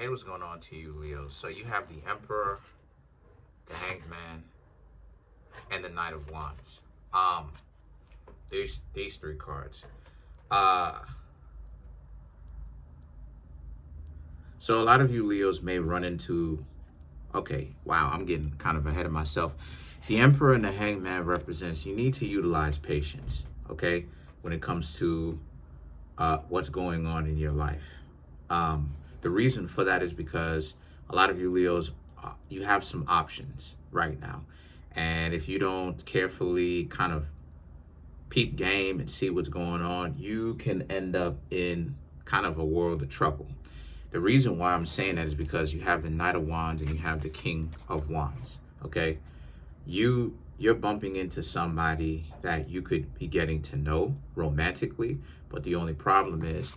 Hey, what's going on to you, Leo? So you have the Emperor, the Hanged Man, and the Knight of Wands. Um, these three cards. Uh, so a lot of you Leos may run into. Okay, wow, I'm getting kind of ahead of myself. The Emperor and the Hanged Man represents you need to utilize patience. Okay, when it comes to what's going on in your life. The reason for that is because a lot of you Leos, you have some options right now. And if you don't carefully kind of peep game and see what's going on, you can end up in kind of a world of trouble. The reason why I'm saying that is because you have the Knight of Wands and you have the King of Wands. Okay, you're bumping into somebody that you could be getting to know romantically, but the only problem is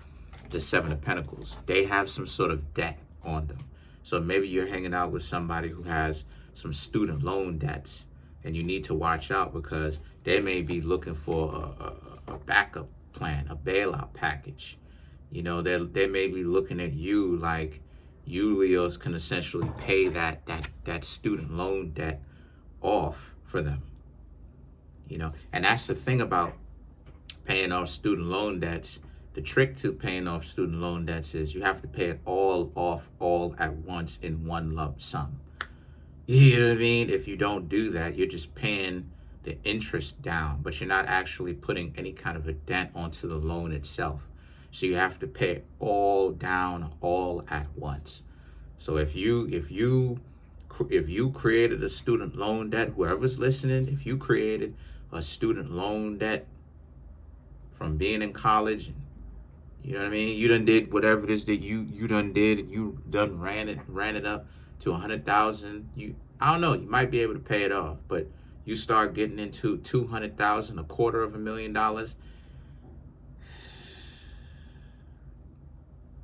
the Seven of Pentacles. They have some sort of debt on them. So maybe you're hanging out with somebody who has some student loan debts, and you need to watch out because they may be looking for a backup plan, a bailout package. You know, they may be looking at you like you Leos can essentially pay that student loan debt off for them. You know, and that's the thing about paying off student loan debts. The trick to paying off student loan debts is you have to pay it all off all at once in one lump sum. You know what I mean? If you don't do that, you're just paying the interest down, but you're not actually putting any kind of a dent onto the loan itself. So you have to pay it all down all at once. So if you created a student loan debt, whoever's listening, if you created a student loan debt from being in college, you know what I mean? You done did whatever it is that you done did, and you done ran it up to 100,000. I don't know, you might be able to pay it off, but you start getting into 200,000, $250,000.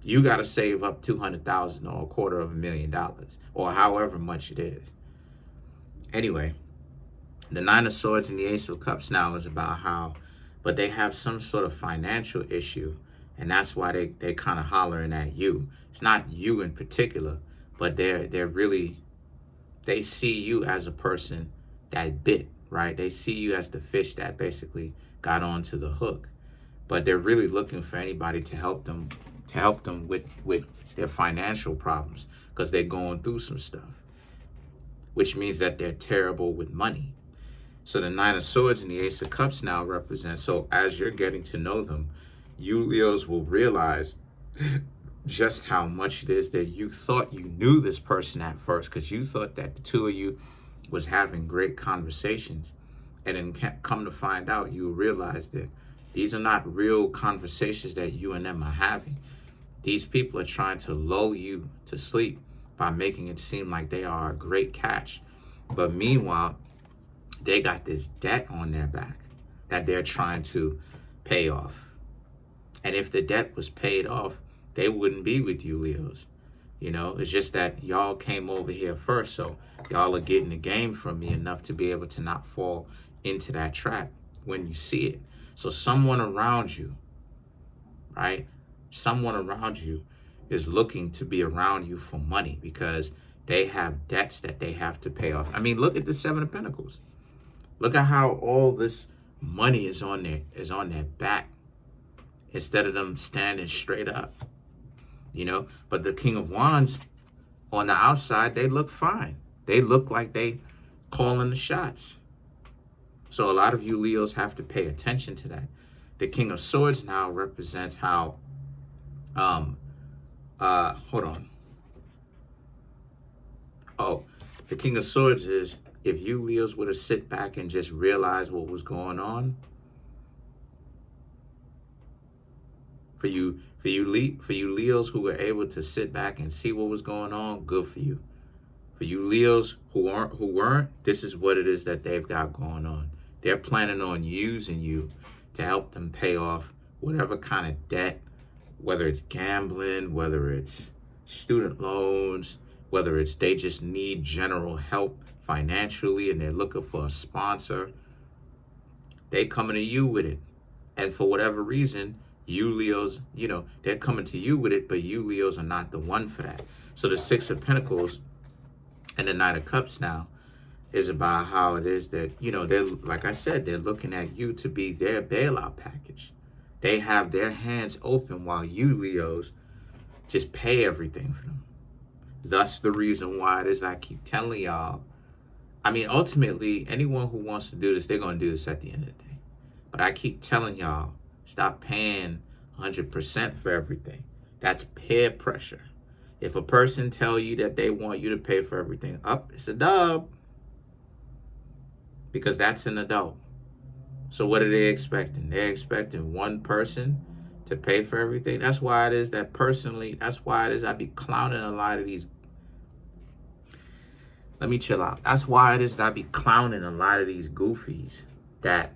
You got to save up 200,000 or $250,000 or however much it is. Anyway, the Nine of Swords and the Ace of Cups now is about how, but they have some sort of financial issue, and that's why they kind of hollering at you. It's not you in particular, but they're really, they see you as a person that bit, right? They see you as the fish that basically got onto the hook, but they're really looking for anybody to help them with their financial problems because they're going through some stuff, which means that they're terrible with money. So the Nine of Swords and the Ace of Cups now represent, so as you're getting to know them, you Leos will realize just how much it is that you thought you knew this person at first, because you thought that the two of you was having great conversations, and then come to find out, you realize that these are not real conversations that you and them are having. These people are trying to lull you to sleep by making it seem like they are a great catch. But meanwhile, they got this debt on their back that they're trying to pay off. And if the debt was paid off, they wouldn't be with you, Leos. You know, it's just that y'all came over here first, so y'all are getting the game from me enough to be able to not fall into that trap when you see it. So someone around you, right? Someone around you is looking to be around you for money because they have debts that they have to pay off. I mean, look at the Seven of Pentacles. Look at how all this money is on their back instead of them standing straight up. You know, but the King of Wands on the outside, they look fine. They look like they calling the shots. So a lot of you Leos have to pay attention to that. The King of Swords now represents how, hold on. Oh, the King of Swords is if you Leos were to sit back and just realize what was going on, for you Leos who were able to sit back and see what was going on, good for you. For you Leos who weren't, this is what it is that they've got going on. They're planning on using you to help them pay off whatever kind of debt, whether it's gambling, whether it's student loans, whether it's they just need general help financially and they're looking for a sponsor. They coming to you with it. And for whatever reason, you Leos, you know, they're coming to you with it, but you Leos are not the one for that. So the Six of Pentacles and the Knight of Cups now is about how it is that, you know, they're, like I said, they're looking at you to be their bailout package. They have their hands open while you, Leos, just pay everything for them. Thus the reason why it is I keep telling y'all, I mean, ultimately, anyone who wants to do this, they're going to do this at the end of the day. But I keep telling y'all, stop paying 100% for everything. That's peer pressure. If a person tell you that they want you to pay for everything, it's a dub. Because that's an adult. So what are they expecting? They're expecting one person to pay for everything. That's why it is that personally, that's why it is I be clowning a lot of these. Let me chill out. That's why it is that I be clowning a lot of these goofies that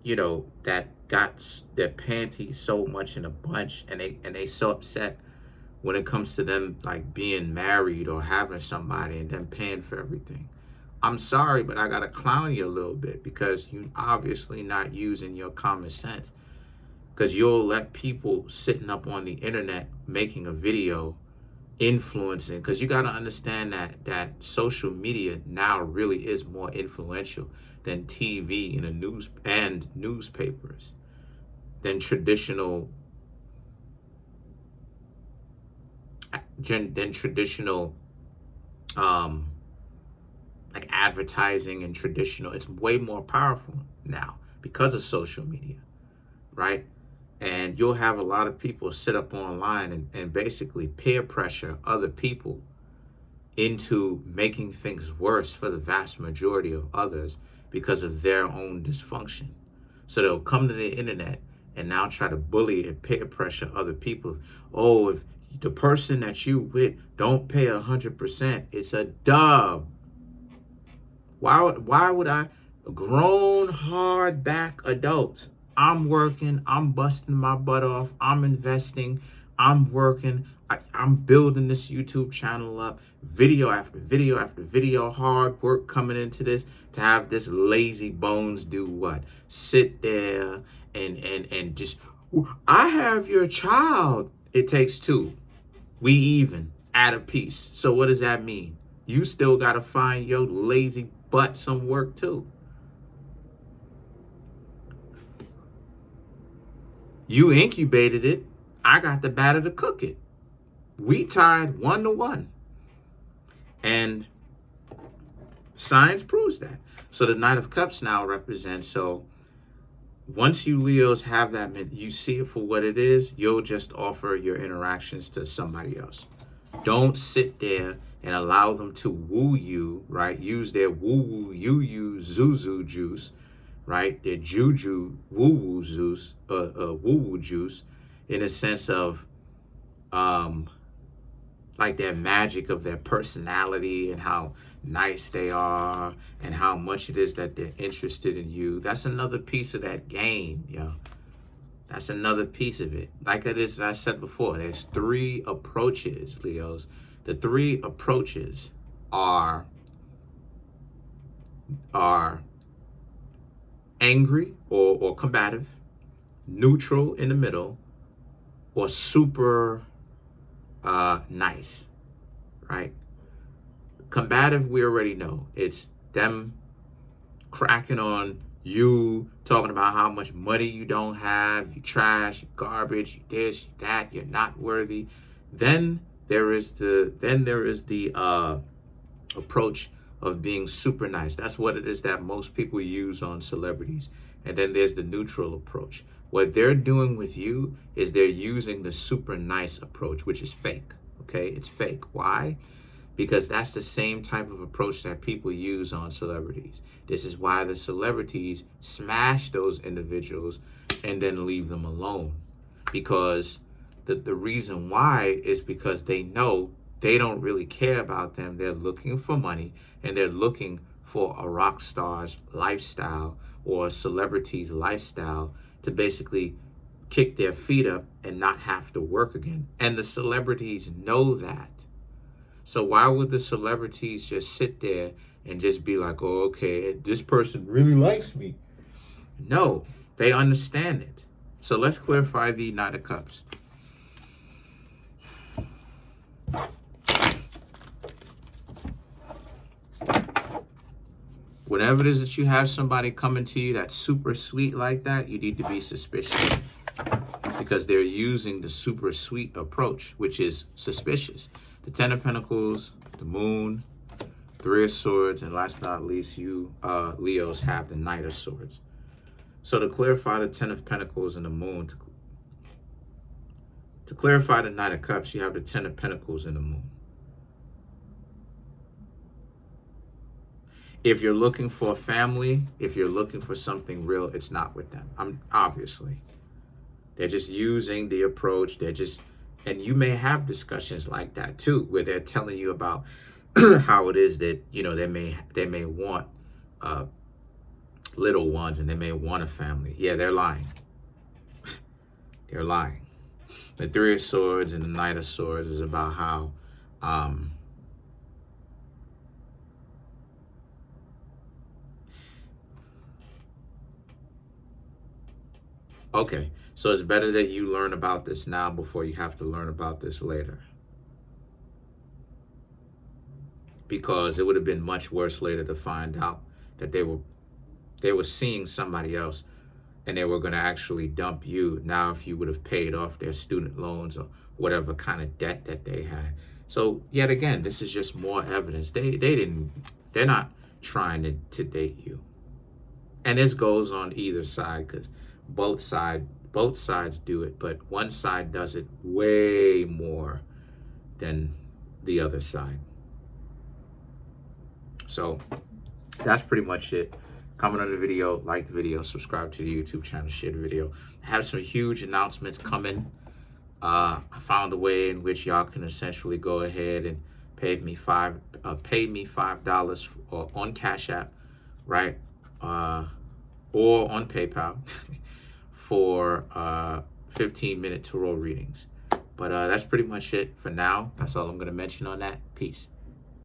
you know, that got their panties so much in a bunch, and they so upset when it comes to them like being married or having somebody and then paying for everything. I'm sorry, but I gotta clown you a little bit because you obviously not using your common sense. Because you'll let people sitting up on the internet making a video influencing, because you gotta understand that social media now really is more influential than TV and newspapers, than traditional like advertising and traditional. It's way more powerful now because of social media, right? And you'll have a lot of people sit up online and basically peer pressure other people into making things worse for the vast majority of others because of their own dysfunction. So they'll come to the internet and now try to bully and peer pressure other people. Oh, if the person that you with don't pay 100%, it's a dub. Why would I, grown hardback adults, I'm working, I'm busting my butt off, I'm investing, I'm working, I'm building this YouTube channel up, video after video after video, hard work coming into this, to have this lazy bones do what? Sit there and just, I have your child. It takes two. We even at a piece. So what does that mean? You still got to find your lazy butt some work too. You incubated it. I got the batter to cook it. We tied 1-1. And science proves that. So the Knight of Cups now represents, so once you Leos have that, you see it for what it is, you'll just offer your interactions to somebody else. Don't sit there and allow them to woo you, right? Use their woo-woo, you-you, zuzu juice, right? Their juju, woo-woo juice, woo-woo juice, in a sense of, like their magic of their personality and how nice they are and how much it is that they're interested in you. That's another piece of that game, yo. That's another piece of it. Like it is, I said before, there's 3 approaches, Leos. The 3 approaches are angry or combative, neutral in the middle, or super nice, right? Combative, we already know. It's them cracking on you, talking about how much money you don't have, you trash, you garbage, you this, you that, you're not worthy. Then there is the approach of being super nice. That's what it is that most people use on celebrities. And then there's the neutral approach. What they're doing with you is they're using the super nice approach, which is fake. Okay, it's fake. Why? Because that's the same type of approach that people use on celebrities. This is why the celebrities smash those individuals and then leave them alone. Because the reason why is because they know they don't really care about them. They're looking for money and they're looking for a rock star's lifestyle or a celebrity's lifestyle to basically kick their feet up and not have to work again. And the celebrities know that. So why would the celebrities just sit there and just be like, oh, okay, this person really likes me? No, they understand it. So let's clarify the Knight of Cups. whenever it is that you have somebody coming to you that's super sweet like that, you need to be suspicious, because they're using the super sweet approach, which is suspicious. The Ten of Pentacles, the Moon, Three of Swords, and last but not least, you Leos have the Knight of Swords. So to clarify the Ten of Pentacles and the Moon, to clarify the Knight of Cups, you have the Ten of Pentacles and the Moon. If you're looking for a family, if you're looking for something real, it's not with them. Obviously. They're just using the approach. And you may have discussions like that too, where they're telling you about how it is that, you know, they may want little ones, and they may want a family. Yeah, they're lying. They're lying. The Three of Swords and the Knight of Swords is about how okay, so it's better that you learn about this now before you have to learn about this later. Because it would have been much worse later to find out that they were seeing somebody else, and they were going to actually dump you now if you would have paid off their student loans or whatever kind of debt that they had. So yet again, this is just more evidence. They're not trying to date you. And this goes on either side, because both sides do it, but one side does it way more than the other side. So that's pretty much it. Comment on the video, like the video, subscribe to the YouTube channel, share the video. I have some huge announcements coming. I found a way in which y'all can essentially go ahead and pay me $5 on Cash App, right? Or on PayPal for 15-minute tarot readings. But that's pretty much it for now. That's all I'm going to mention on that. Peace.